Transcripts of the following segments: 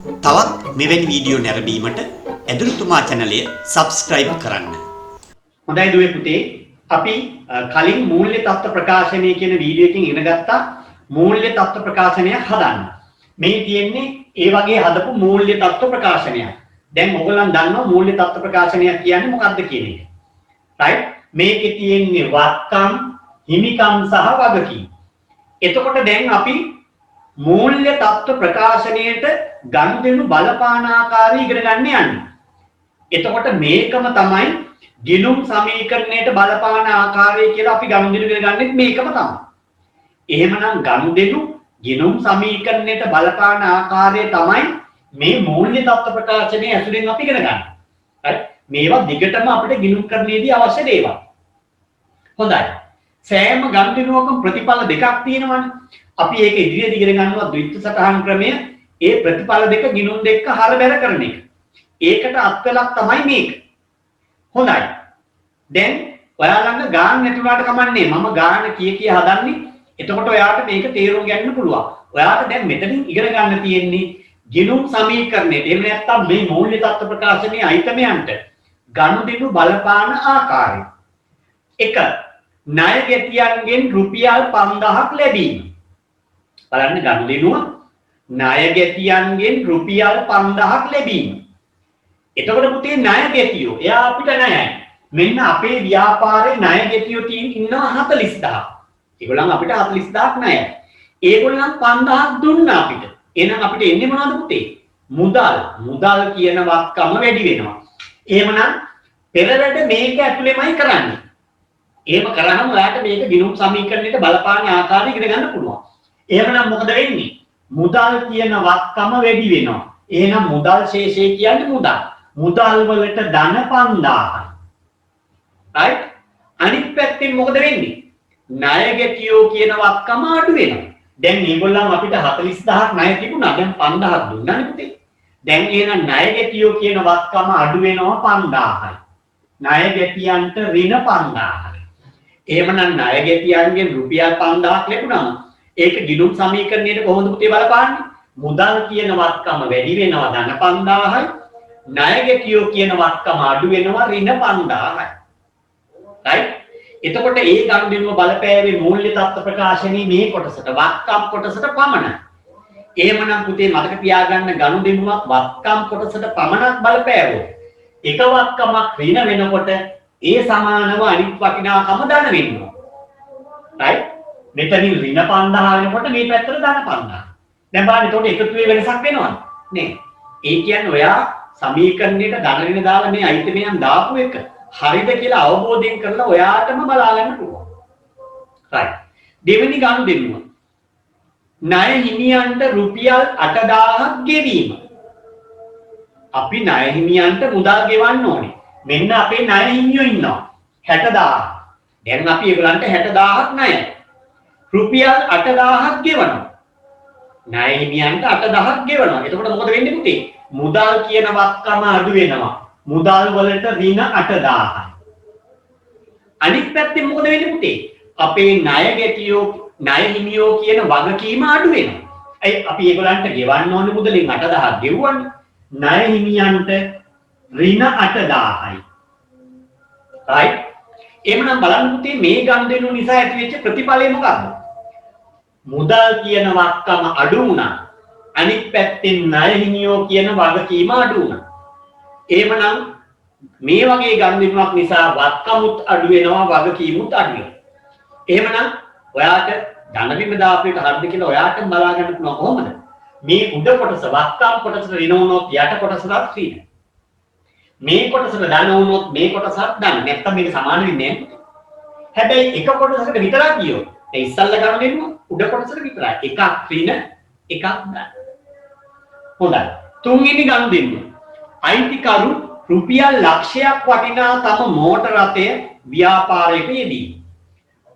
තවත් මෙවැනි වීඩියෝ නැරඹීමට ඇදුරුතුමා channel subscribe කරන්න. හොඳයි දුවේ පුතේ අපි කලින් මූල්‍ය තත්ත්ව ප්‍රකාශනය කියන වීඩියෝ එකකින් ඉගෙන ගත්තා මූල්‍ය තත්ත්ව ප්‍රකාශනයක් හදන්න. මේ තියෙන්නේ ඒ වගේ හදපු මූල්‍ය තත්ත්ව ප්‍රකාශනයක්. දැන් ඔයගොල්ලන් දන්නවා මූල්‍ය තත්ත්ව ප්‍රකාශනයක් කියන්නේ මොකක්ද කියන එක. right? මේකේ තියෙන්නේ වත්කම්, හිමිකම් සහ වගකීම්. එතකොට දැන් අපි මූල්‍ය තත්ත්ව ප්‍රකාශනයේට ගනුදෙනු බලපාන ආකාරය ඉගෙන ගන්න යන්නේ. එතකොට මේකම තමයි ගිණුම් සමීකරණයට බලපාන ආකාරය කියලා අපි ගනුදෙනු ඉගෙන ගන්නෙත් මේකම තමයි. එහෙමනම් ගනුදෙනු ගිණුම් සමීකරණයට බලපාන ආකාරය තමයි මේ මූල්‍ය තත්ත්ව ප්‍රකාශනයේ ඇසුරෙන් අපි ඉගෙන ගන්න. හරි? මේවා දිගටම අපිට ගිණුම් කරන්නේදී අවශ්‍ය දේවල්. හොඳයි. සෑම ගනුදෙනුවකම ප්‍රතිඵල දෙකක් තියෙනවානේ. අපි ඒක ඉදිරියට ඉගෙන ගන්නවා ද්විත්ව සටහන් ක්‍රමය. ඒ ප්‍රතිඵල දෙක ගිණුම් දෙක හරබැර කරන එක. ඒකට අත්වලක් තමයි මේක. හොඳයි. දැන් ඔයාලන්න ගාන නැතුණාට කමන්නේ. මම ගාන කිය හදන්නේ. එතකොට ඔයාලට මේක තේරුම් ගන්න පුළුවන්. ඔයාලට දැන් මෙතනින් ඉගෙන ගන්න තියෙන්නේ ගිණුම් සමීකරණය. එහෙම නැත්නම් මේ මූල්‍ය තත්ත්ව ප්‍රකාශනයේ අයිතමයන්ට ගනුදෙනු බලපාන ආකාරය. 1. ණය ගැතියන්ගෙන් රුපියල් 5000ක් ලැබීම. බලන්න ගනුදෙනුව ණය ගැතියන්ගෙන් රුපියල් 5000ක් ලැබීම. එතකොට පුතේ ණය ගැතියෝ එයා අපිට ණයයි. මෙන්න අපේ ව්‍යාපාරේ ණය ගැතියෝ ඉන්නවා 40000ක්. ඒගොල්ලන් අපිට 40000ක් ණයයි. ඒගොල්ලන් 5000ක් දුන්නා අපිට. එහෙනම් අපිට එන්නේ මොනවද පුතේ? මුදල් කියන වත්කම වැඩි වෙනවා. එහෙමනම් පෙරවැඩ මේක ඇතුළෙමයි කරන්නේ. එහෙම කරාම ඔයාලට මේක ගිණුම් සමීකරණයට බලපාන ආකාරය ඉගෙන ගන්න පුළුවන්. එහෙමනම් මොකද වෙන්නේ? මුදල් කියන වත්කම වැඩි වෙනවා. එහෙනම් මුදල් ශේෂය කියන්නේ මුදල්. මුදල් වලට ධන 5000යි. right? අනිත් පැත්තෙන් මොකද වෙන්නේ? ණය ගැතියෝ කියන වත්කම අඩු වෙනවා. දැන් මේගොල්ලන් අපිට 40000ක් ණය තිබුණා. දැන් 5000ක් දුන්නානේ පුතේ. දැන් එහෙනම් ණය ගැතියෝ කියන වත්කම අඩු වෙනවා 5000යි. ණය ගැතියන්ට ඍණ 5000යි. එහෙමනම් ණය ගැතියන්ගෙන් රුපියල් 5000ක් ලැබුණාම ඒක ගිණුම් සමීකරණයට කොහොමද පුතේ බලපාන්නේ? මුදල් කියන වත්කම වැඩි වෙනවා ධන 5000යි. ණය ගැතියෝ කියන වත්කම අඩු වෙනවා ඍණ 5000යි. right? එතකොට ඒ ගනුදෙනුව බලපෑවේ මූල්‍ය තත්ත්ව ප්‍රකාශනයේ මේ කොටසට වත්කම් කොටසට පමණයි. එහෙමනම් පුතේ මතක තියාගන්න ගනුදෙනුවක් වත්කම් කොටසට පමණක් බලපෑවොත් එක වත්කමක් ඍණ වෙනකොට ඒ සමානව අනිත් වටිනාකම ධන වෙනවා. right? මෙතනින් ඍණ 5000 වෙනකොට මේ පැත්තට ධන 5000. දැන් බලන්න එතකොට එකතුවේ වෙනසක් වෙනවද? නේ. ඒ කියන්නේ ඔයා සමීකරණයට ධන ඍණ දාලා මේ අයිතමයන් දාපු එක හරිද කියලා අවබෝධයෙන් කරලා ඔයාටම බලා ගන්න පුළුවන්. right. දෙවෙනි ගනුදෙනුව. ණය හිමියන්ට රුපියල් 8000ක් ගෙවීම. අපි ණය හිමියන්ට මුදල් ගෙවන්න ඕනේ. මෙන්න අපේ ණය හිමියෝ ඉන්නවා 60000. දැන් අපි ඒගොල්ලන්ට 60000ක් ණයයි. රුපියල් 8000ක් ගෙවනවා. ණය හිමියන්ට 8000ක් ගෙවනවා. එතකොට මොකද වෙන්නේ පුතේ? මුදල් කියන වත්කම අඩු වෙනවා. මුදල් වලට ඍණ 8000යි. අනිත් පැත්තෙන් මොකද වෙන්නේ පුතේ? අපේ ණය ගැතියෝ ණය හිමියෝ කියන වගකීම අඩු වෙනවා. අපි ඒගොල්ලන්ට ගෙවන්න ඕනේ මුදලින් 8000ක් ගෙවුවන්නේ. ණය හිමියන්ට ඍණ 8000යි. right? එහෙනම් බලන්න පුතේ මේ ගනුදෙනු නිසා ඇතිවෙච්ච ප්‍රතිඵලය මොකක්ද? මුදල් කියන වත්කම අඩු වුණා. අනිත් පැත්තෙන් ණය හිමියෝ කියන වගකීම අඩු වුණා. එහෙමනම් මේ වගේ ගනුදෙනුවක් නිසා වත්කමුත් අඩු වෙනවා වගකීමුත් අඩු වෙනවා. එහෙමනම් ඔයාට ධන බිම දාපු එක හරිද කියලා ඔයාටම බලා ගන්න පුළුවන් කොහොමද? මේ උඩ කොටස වත්කම් කොටසට ඍණ වුණොත් යට කොටසට ඍණ. මේ කොටසට ධන වුණොත් මේ කොටසට ධන. නැත්තම් මේක සමාන වෙන්නේ නැහැ. හැබැයි එක කොටසකට විතරක් ගියොත් ඒ ඉස්සල්ලා ගනුදෙනුව උඩ කොටසට විතරයි. එකක් ඍණ එකක් ධන. හොඳයි. තුන්වෙනි ගනුදෙනුව. අයිතිකරු රුපියල් ලක්ෂයක් වටිනා තම මෝටර රථය ව්‍යාපාරයක යෙදීම.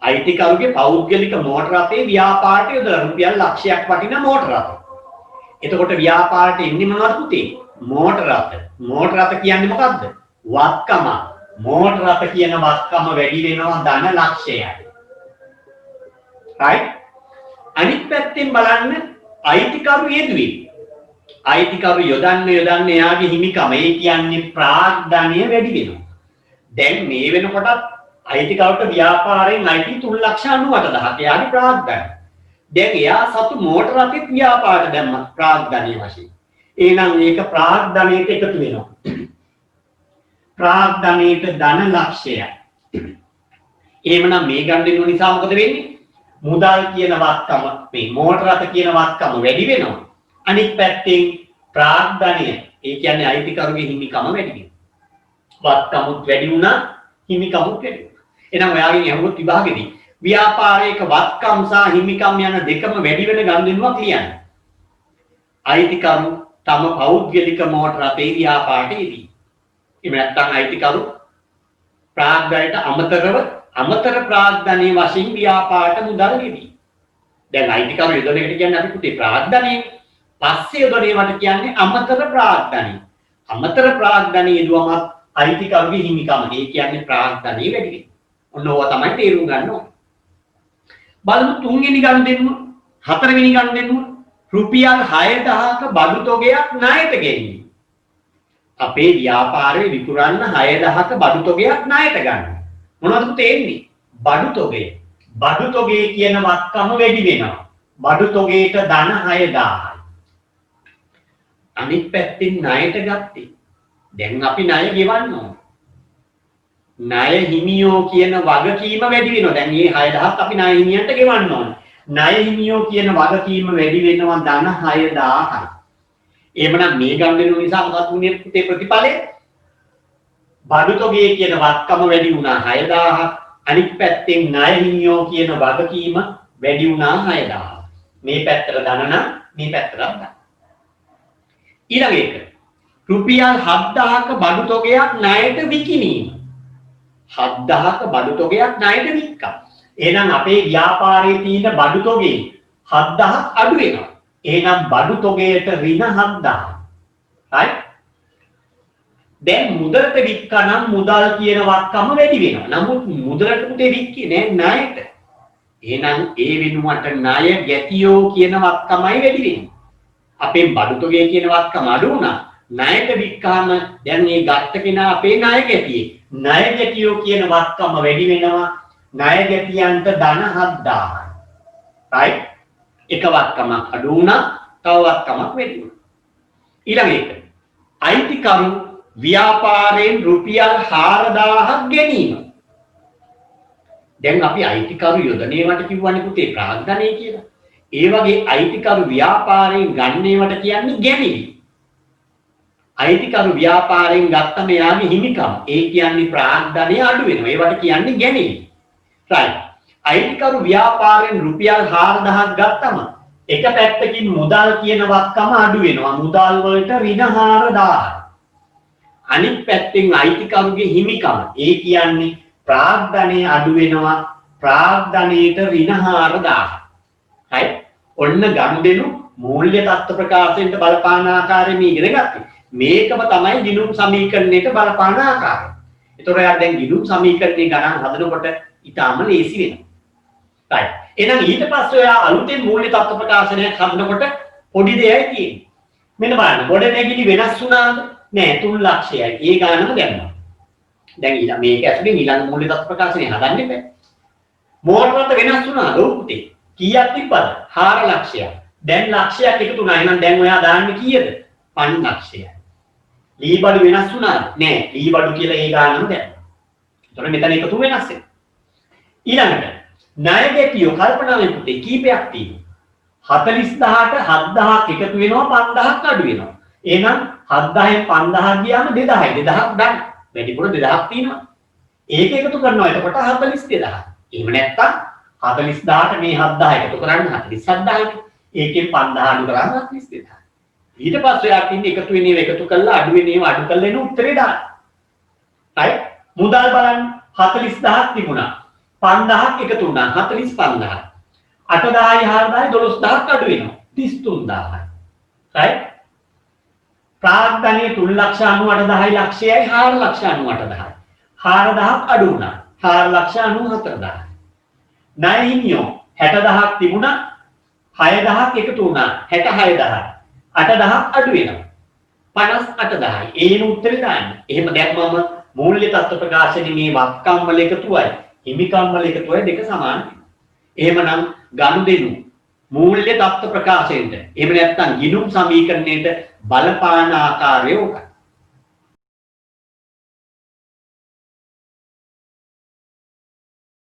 අයිතිකරුගේ පෞද්ගලික මෝටර රථයේ ව්‍යාපාරයට යොදලා රුපියල් ලක්ෂයක් වටිනා මෝටර රථය. එතකොට ව්‍යාපාරයට එන්නේ මොනවද පුතේ? මෝටර රථ. මෝටර රථ කියන්නේ මොකද්ද? වත්කම. මෝටර රථ කියන වත්කම වැඩි වෙනවා ධන ලක්ෂයයි. right? අනිත් පැත්තෙන් බලන්න අයිතිකරු යෙදුවේ අයිතිකරු යොදන්න එයාගේ හිමිකම. ඒ කියන්නේ ප්‍රාග්ධනය වැඩි වෙනවා. දැන් මේ වෙනකොටත් අයිතිකරුට ව්‍යාපාරයෙන් අයිති 3,98,000ක් එයාගේ ප්‍රාග්ධනය. දැන් එයා සතු මෝටර රථෙත් ව්‍යාපාරයට දැම්මා ප්‍රාග්ධනය වශයෙන්. එහෙනම් මේක ප්‍රාග්ධනයට එකතු වෙනවා. ප්‍රාග්ධනයට ධන ලක්ෂයයි. එහෙමනම් මේ ගන්න දෙන්න නිසා මොකද වෙන්නේ? මුදල් කියන වත්කම මේ මෝටර රථ කියන වත්කම වැඩි වෙනවා. අනිත් පැත්තෙන් ප්‍රාග්ධනය ඒ කියන්නේ අයිතිකරුගේ හිමිකම වැඩි වෙනවා. වත්කමුත් වැඩි වුණා හිමිකමුත් වැඩි වුණා. එහෙනම් ඔයාගෙන් අහුවොත් විභාගෙදී ව්‍යාපාරයක වත්කම් සහ හිමිකම් යන දෙකම වැඩි වෙන ගනුදෙනුවක් ලියන්න. අයිතිකරු තම පෞද්ගලික මෝටර රථේ ව්‍යාපාරයේදී. එහෙම නැත්නම් අයිතිකරු ප්‍රාග්ධනයට අමතර ප්‍රාග්ධනයේ වශයෙන් ව්‍යාපාරයට මුදල් ගෙවි. දැන් අයිතිකරු යොදන එකට කියන්නේ අපි පුතේ ප්‍රාග්ධනය. පස්සේ යොදනේවට කියන්නේ අමතර ප්‍රාග්ධනය. අමතර ප්‍රාග්ධනය යෙදුවමත් අයිතිකරුගේ හිමිකම. ඒ කියන්නේ ප්‍රාග්ධනය වැඩි වෙනවා. ඔන්න ඕවා තමයි තේරුම් ගන්න ඕනේ. බලමු තුන්වෙනි ගනුදෙනුව, හතරවෙනි ගනුදෙනුව රුපියල් 6000ක බඩු තොගයක් ණයට ගැනීම. අපේ ව්‍යාපාරේ විකුණන්න 6000ක බඩු තොගයක් ණයට ගන්න. මොනවද තේන්නේ? බඩු තොගය. බඩු තොගේ කියන වත්කම වැඩි වෙනවා. බඩු තොගේට ධන 6000යි. අනිත් පැත්තෙන් ණයට ගත්තේ. දැන් අපි ණය ගෙවන්න ඕන. ණය හිමියෝ කියන වගකීම වැඩි වෙනවා. දැන් මේ 6000ක් අපි ණය හිමියන්ට ගෙවන්න ඕන. ණය හිමියෝ කියන වගකීම වැඩි වෙනවා ධන 6000යි. එහෙමනම් මේ ගනුදෙනුව නිසා මොකක්ද වුනේ පුතේ ප්‍රතිඵලය? බඩු තොගේ කියන වත්කම වැඩි වුණා 6000ක්. අනිත් පැත්තෙන් ණය හිමියෝ කියන වගකීම වැඩි වුණා 6000ක්. මේ පැත්තට ධන නම් මේ පැත්තට ධන. ඊළඟ එක රුපියල් 7000ක බඩු තොගයක් ණයට විකිණීම. 7000ක බඩු තොගයක් ණයට වික්කා. එහෙනම් අපේ ව්‍යාපාරයේ තියෙන බඩු තොගේ 7000ක් අඩු වෙනවා. එහෙනම් බඩු තොගයට ඍණ 7000. right? දැන් මුදලට වික්කා නම් මුදල් කියන වත්කම වැඩි වෙනවා. නමුත් මුදලට පුතේ වික්කේ නෑ ණයට. එහෙනම් ඒ වෙනුවට ණය ගැතියෝ කියන වත්කමයි වැඩි වෙන්නේ. අපේ බඩු තොගේ කියන වත්කම අඩු වුණා. ණයට වික්කාම දැන් මේ ගත්ත කෙනා අපේ ණය ගැතියේ. ණය ගැතියෝ කියන වත්කම වැඩි වෙනවා. ණය ගැතියන්ට ධන 7000යි. right? එක වත්කමක් අඩු වුණා, තව වත්කමක් වැඩි වුණා. ඊළඟ එක අයිතිකරු ව්‍යාපාරයෙන් රුපියල් 4000ක් ගැනීම. දැන් අපි අයිතිකරු යොදනේවට කිව්වනේ පුතේ ප්‍රාග්ධනය කියලා. ඒ වගේ අයිතිකරු ව්‍යාපාරයෙන් ගන්නේවට කියන්නේ ගැනීම. අයිතිකරු ව්‍යාපාරයෙන් ගත්තම යාගේ හිමිකම. ඒ කියන්නේ ප්‍රාග්ධනය අඩු වෙනවා. ඒවට කියන්නේ ගැනීම. right. අයිතිකරු ව්‍යාපාරයෙන් රුපියල් 4000ක් ගත්තම එක පැත්තකින් මුදල් කියන වත්කම අඩු වෙනවා. මුදල් වලට ඍණ 4000යි. අනිත් පැත්තෙන් අයිතිකරුගේ හිමිකම. ඒ කියන්නේ ප්‍රාග්ධනය අඩු වෙනවා. ප්‍රාග්ධනයට ඍණ 4000යි. right. ඔන්න ගනුදෙනු මූල්‍ය තත්ත්ව ප්‍රකාශයට බලපාන ආකාරය මේ ඉගෙන ගත්තේ. මේකම තමයි ගිණුම් සමීකරණයට බලපාන ආකාරය. ඒතකොට යාර දැන් ගිණුම් සමීකරණේ ගණන් හදනකොට ඊටාම ලේසි වෙනවා. right. එහෙනම් ඊට පස්සේ ඔයා අලුතෙන් මූල්‍ය තත්ත්ව ප්‍රකාශනයක් හදනකොට පොඩි දෙයයි තියෙන්නේ. මෙන්න බලන්න. ගොඩ නැගිලි වෙනස් වුණාද? නෑ 3 ලක්ෂයයි. ඒ ගානම දැම්මා. දැන් ඊළඟ මේක ඇතුලේ ඊළඟ මූල්‍ය තත්ත්ව ප්‍රකාශනය හදන්න බෑ. මෝටර රථ වෙනස් වුණාද? ඔව් පුතේ. කීයක් තිබ්බද? 4 ලක්ෂයක්. දැන් ලක්ෂයක් එකතු වුණා. එහෙනම් දැන් ඔයා දාන්නේ කීයද? 5 ලක්ෂයයි. ලී බඩු වෙනස් වුණාද? නෑ. ලී බඩු කියලා ඒ ගානම දැම්මා. එතකොට මෙතන එකතු වෙනස් වෙනවා. ඊළඟට ණය ගැතියෝ කල්පනාවෙන් පුතේ කීපයක් තියෙනවා. 40000ට 7000ක් එකතු වෙනවා 5000ක් අඩු වෙනවා. එහෙනම් 7000න් 5000ක් ගියාම 2000යි. 2000ක් ගන්න. වැඩිපුර 2000ක් තියෙනවා. ඒක එකතු කරනවා. එතකොට 42000. එහෙම නැත්තම් 40000ට මේ 7000 එකතු කරන්න 47000යි. ඒකෙන් 5000 අඩු කරාම 42000. ඊට පස්සේ යාට ඉන්නේ එකතු වෙන ඒවා එකතු කරලා අඩු වෙන ඒවා අඩු කරලා එන උත්තරේ දාන්න. right? මුදල් බලන්න 40000ක් තිබුණා. 5000ක් එකතු වුණා 45000. 8000යි 4000යි 12000ක් අඩු වෙනවා 33000යි. right? ප්‍රාග්ධනයේ 3,98,000යි ලක්ෂයයි 4,98,000යි. 4000ක් අඩු වුණා 4,94,000යි. ණය හිමියෝ 60000ක් තිබුණා 6000ක් එකතු වුණා 66000යි. 8,000 අඩු වෙනවා. 58,000යි. ඒන උත්තරේ දාන්න. එහෙම දැම්මම මූල්‍ය තත්ත්ව ප්‍රකාශනයේ මේ වත්කම් වල එකතුවයි හිමිකම් වල එකතුවයි දෙක සමානයි. එහෙමනම් ගනුදෙනු මූල්‍ය තත්ත්ව ප්‍රකාශයෙන්ද එහෙම නැත්නම් ගිණුම් සමීකරණයට බලපාන ආකාරය ඕකයි.